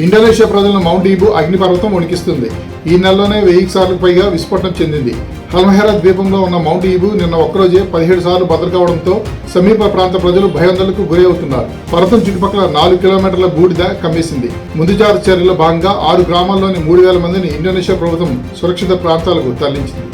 Indonesia ప్రజలను mount ఈబు అగ్నిపర్వతం వణికిస్తుంది. ఈ నెలలోనే 1000 సార్లకు పైగా విస్ఫోటనం చెందింది. హల్మహెరా ద్వీపంలో ఉన్న మౌంట్ ఈబు నిన్న ఒక్కరోజే 17 సార్లు బద్దలు కావడంతో సమీప ప్రాంత ప్రజలు భయాందోళనకు గురి అవుతున్నారు. పర్వతం చుట్టుపక్కల 4 కిలోమీటర్ల బూడిద కమ్మేసింది. ముందు జాగ్రత్త చర్యల్లో భాగంగా 6 గ్రామాల్లోని 3000 మందిని ఇండోనేషియా ప్రభుత్వం సురక్షిత ప్రాంతాలకు తరలించింది.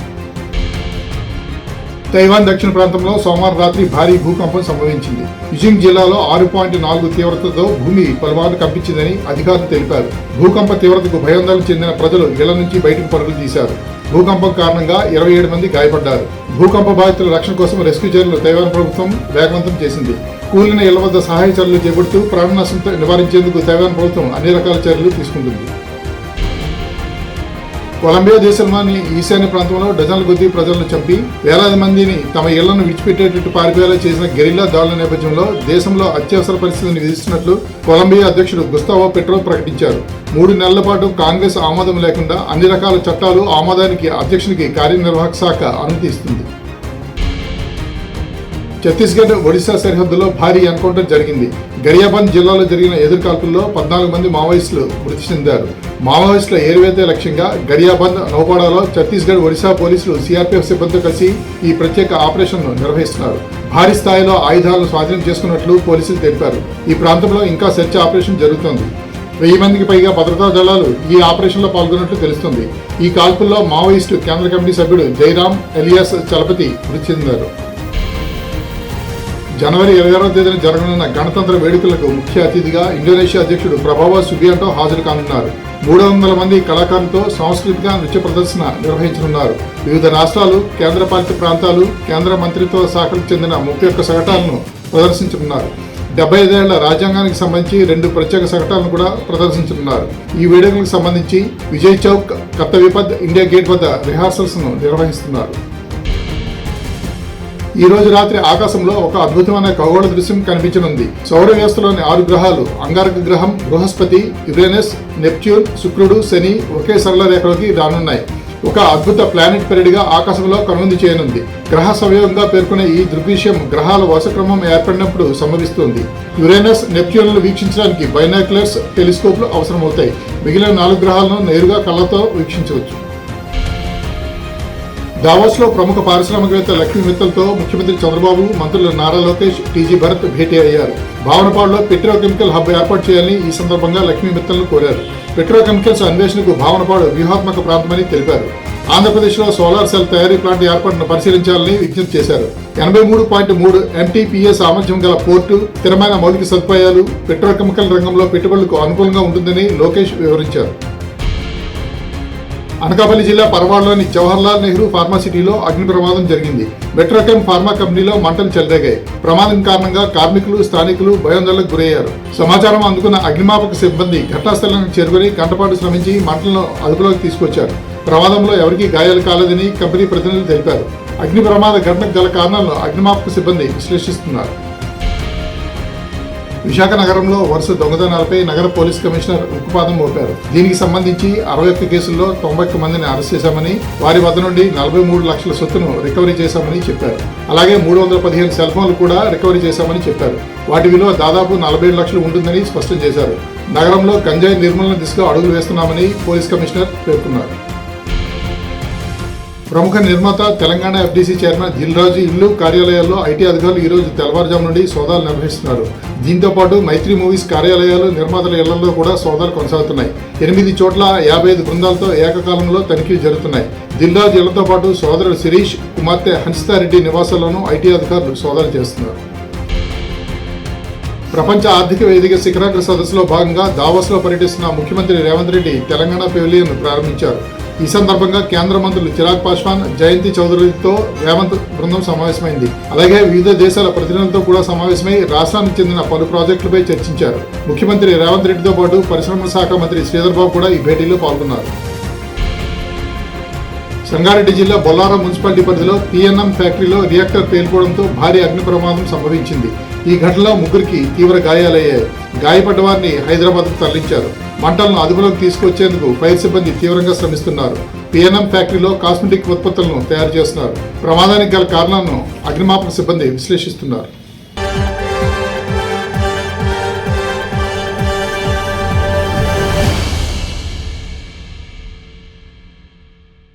తైవాన్ దక్షిణ ప్రాంతంలో సోమవారం రాత్రి భారీ భూకంపం సంభవించింది. యుజింగ్ జిల్లాలో 6.4 తీవ్రతతో భూమి పలుమార్లు కంపించిందని అధికారులు తెలిపారు. భూకంప తీవ్రతకు భయాందోళన చెందిన ప్రజలు ఇళ్ల నుంచి బయటకు పరుగులు తీశారు. భూకంపం కారణంగా 27 మంది గాయపడ్డారు. భూకంప బాధితుల రక్షణ కోసం రెస్క్యూ చర్యలు తైవాన్ ప్రభుత్వం వేగవంతం చేసింది. కూలిన ఇళ్ల వద్ద సహాయ చర్యలు చేపడుతూ ప్రాణ నష్టం నివారించేందుకు తైవాన్ ప్రభుత్వం అన్ని రకాల చర్యలు తీసుకుంటుంది. కొలంబియా దేశంలోని ఈశాన్య ప్రాంతంలో డజన్ల కొద్దీ ప్రజలను చంపి వేలాది మందిని తమ ఇళ్లను విడిచిపెట్టేటట్టు పారిపోయేలా చేసిన గెరిల్లా దాడుల నేపథ్యంలో దేశంలో అత్యవసర పరిస్థితిని విధిస్తున్నట్లు కొలంబియా అధ్యక్షుడు గుస్తావో పెట్రో ప్రకటించారు. 3 నెలల పాటు కాంగ్రెస్ ఆమోదం లేకుండా అన్ని రకాల చట్టాలు ఆమోదానికి అధ్యక్షునికి కార్యనిర్వాహక శాఖ అనుమతి ఇస్తుంది. ఛత్తీస్గఢ్ ఒడిశా సరిహద్దులో భారీ ఎన్కౌంటర్ జరిగింది. గరియాబంద్ జిల్లాలో జరిగిన ఎదురుకాల్పుల్లో 14 మంది మావోయిస్టులు మృతి చెందారు. మావోయిస్టుల ఏరువేతే లక్ష్యంగా గరియాబంద్ నౌపాడాలో ఛత్తీస్గఢ్ ఒడిశా పోలీసులు సిఆర్పీఎఫ్ సిబ్బందితో కలిసి ఈ ప్రత్యేక ఆపరేషన్ను నిర్వహిస్తున్నారు. భారీ స్థాయిలో ఆయుధాలను స్వాధీనం చేసుకున్నట్లు పోలీసులు తెలిపారు. ఈ ప్రాంతంలో ఇంకా సెర్చ్ ఆపరేషన్ జరుగుతోంది. 1000 మందికి పైగా భద్రతా దళాలు ఈ ఆపరేషన్లో పాల్గొన్నట్లు తెలుస్తుంది. ఈ కాల్పుల్లో మావోయిస్టు కేంద్ర కమిటీ సభ్యుడు జైరామ్ ఎలియాస్ చలపతి మృతి చెందారు. జనవరి 26వ తేదీన జరగనున్న గణతంత్ర వేడుకలకు ముఖ్య అతిథిగా ఇండోనేషియా అధ్యక్షుడు ప్రభావో సుబియాంటో హాజరు కానున్నారు. 300 మంది కళాకారులతో సాంస్కృతిక నృత్య ప్రదర్శన నిర్వహించనున్నారు. వివిధ రాష్ట్రాలు, కేంద్రపాలిత ప్రాంతాలు, కేంద్ర మంత్రిత్వ శాఖలకు చెందిన 31 శకటాలను ప్రదర్శించనున్నారు. 75 ఏళ్ల రాజ్యాంగానికి సంబంధించి 2 ప్రత్యేక శకటాలను కూడా ప్రదర్శించనున్నారు. ఈ వేడుకలకు సంబంధించి విజయ్ చౌక్, కర్తవ్యపథ్, ఇండియా గేట్ వద్ద రిహార్సల్స్ ను నిర్వహిస్తున్నారు. ఈ రోజు రాత్రి ఆకాశంలో ఒక అద్భుతమైన ఖగోళ దృశ్యం కనిపించనుంది. సౌర వ్యవస్థలోని 6 గ్రహాలు అంగారక గ్రహం, బృహస్పతి, యురేనస్, నెప్ట్యూన్, శుక్రుడు, శని ఒకే సరళ రేఖలోకి రానున్నాయి. ఒక అద్భుత ప్లానెట్ పెరిడిగా ఆకాశంలో కనుగొంది చేయనుంది. గ్రహ సంయోగంగా పేర్కొనే ఈ దృగ్విషయం గ్రహాల వరుసక్రమం ఏర్పడినప్పుడు సంభవిస్తుంది. యురేనస్, నెప్ట్యూన్లు వీక్షించడానికి బైనాక్యులర్స్, టెలిస్కోప్లు అవసరమవుతాయి. మిగిలిన 4 గ్రహాలను నేరుగా కళ్ళతో వీక్షించవచ్చు. దావోస్ లో ప్రముఖ పారిశ్రామికవేత్త లక్ష్మీ మిత్తల్తో ముఖ్యమంత్రి చంద్రబాబు, మంత్రులు నారా లోకేష్, టీజీ భరత్ భేటీ అయ్యారు. భావనపాడులో పెట్రోకెమికల్ హబ్ ఏర్పాటు చేయాలని ఈ సందర్భంగా లక్ష్మీ మిత్తల్ను కోరారు. పెట్రోకెమికల్స్ అన్వేషణకు భావనపాడు వ్యూహాత్మక ప్రాంతమని తెలిపారు. ఆంధ్రప్రదేశ్లో సోలార్ సెల్ తయారీ ప్లాంట్ ఏర్పాటును పరిశీలించాలని విజ్ఞప్తి చేశారు. 83.3 MTPA సామర్థ్యం గల పోర్టు, స్థిరమైన మౌలిక సదుపాయాలు పెట్రోకెమికల్ రంగంలో పెట్టుబడులకు అనుకూలంగా ఉంటుందని లోకేష్ వివరించారు. అనకాపల్లి జిల్లా పరవాడలోని జవహర్లాల్ నెహ్రూ ఫార్మాసిటీలో అగ్ని ప్రమాదం జరిగింది. మెట్రోకెమ్ ఫార్మా కంపెనీలో మంటలు చెలరేగాయి. ప్రమాదం కారణంగా కార్మికులు, స్థానికులు భయాందోళనకు గురయ్యారు. సమాచారం అందుకున్న అగ్నిమాపక సిబ్బంది ఘటనాస్థలానికి చేరుకుని గంటపాటు శ్రమించి మంటలను అదుపులోకి తీసుకొచ్చారు. ప్రమాదంలో ఎవరికీ గాయాలు కాలేదని కంపెనీ ప్రతినిధులు తెలిపారు. అగ్ని ప్రమాద ఘటనకు గల కారణాలను అగ్నిమాపక సిబ్బంది విశ్లేషిస్తున్నారు. విశాఖ నగరంలో వరుస దొంగతనాలపై నగర పోలీస్ కమిషనర్ ఉక్కుపాదం మోపారు. దీనికి సంబంధించి 61 కేసుల్లో 91 మందిని అరెస్ట్ చేశామని, వారి వద్ద నుండి 43 లక్షల సొత్తును రికవరీ చేశామని చెప్పారు. అలాగే 315 సెల్ ఫోన్లు కూడా రికవరీ చేశామని చెప్పారు. వాటి విలువ దాదాపు 47 లక్షలు ఉంటుందని స్పష్టం చేశారు. నగరంలో గంజాయి నిర్మూలన దిశగా అడుగులు వేస్తున్నామని పోలీస్ కమిషనర్ పేర్కొన్నారు. ప్రముఖ నిర్మాత తెలంగాణ FDC చైర్మన్ దిల్ రాజు ఇల్లు, కార్యాలయాల్లో ఐటీ అధికారులు ఈ రోజు తెల్లవారుజాము నుండి సోదాలు నిర్వహిస్తున్నారు. దీంతో పాటు మైత్రి మూవీస్ కార్యాలయాలు, నిర్మాతల ఇళ్లలో కూడా సోదాలు కొనసాగుతున్నాయి. 8 చోట్ల 55 బృందాలతో ఏకకాలంలో తనిఖీలు జరుగుతున్నాయి. దిల్ రాజు ఇళ్లతో పాటు సోదరుడు శిరీష్, కుమార్తె హన్సితారెడ్డి నివాసాల్లోనూ ఐటీ అధికారులు సోదాలు చేస్తున్నారు. ప్రపంచ ఆర్థిక వేదిక శిఖరాగ్ర సదస్సులో భాగంగా దావోస్లో పర్యటిస్తున్న ముఖ్యమంత్రి రేవంత్ రెడ్డి తెలంగాణ పెవిలియన్ ప్రారంభించారు. ఈ సందర్భంగా కేంద్ర మంత్రులు చిరాగ్ పాస్వాన్, జయంతి చౌదరితో రేవంత్ బృందం సమావేశమైంది. అలాగే వివిధ దేశాల ప్రతినిధులతో కూడా సమావేశమై రాష్ట్రానికి చెందిన పలు ప్రాజెక్టులపై చర్చించారు. ముఖ్యమంత్రి రేవంత్ రెడ్డితో పాటు పరిశ్రమల శాఖ మంత్రి శ్రీధర్ బాబు కూడా ఈ భేటీలో పాల్గొన్నారు. సంగారెడ్డి జిల్లా బొల్లారం మున్సిపాలిటీ పరిధిలో PNM ఫ్యాక్టరీలో రియాక్టర్ పేలుకోవడంతో భారీ అగ్ని ప్రమాదం సంభవించింది. ఈ ఘటనలో 3కి తీవ్ర గాయాలయ్యాయి. గాయపడ్డ వారిని హైదరాబాద్కు తరలించారు. మంటలను అదుపులోకి తీసుకొచ్చేందుకు ఫైర్ సిబ్బంది తీవ్రంగా శ్రమిస్తున్నారు. PNM ఫ్యాక్టరీలో కాస్మెటిక్ ఉత్పత్తులను తయారు చేస్తున్నారు. ప్రమాదానికి గల కారణాలను అగ్నిమాపక సిబ్బంది విశ్లేషిస్తున్నారు.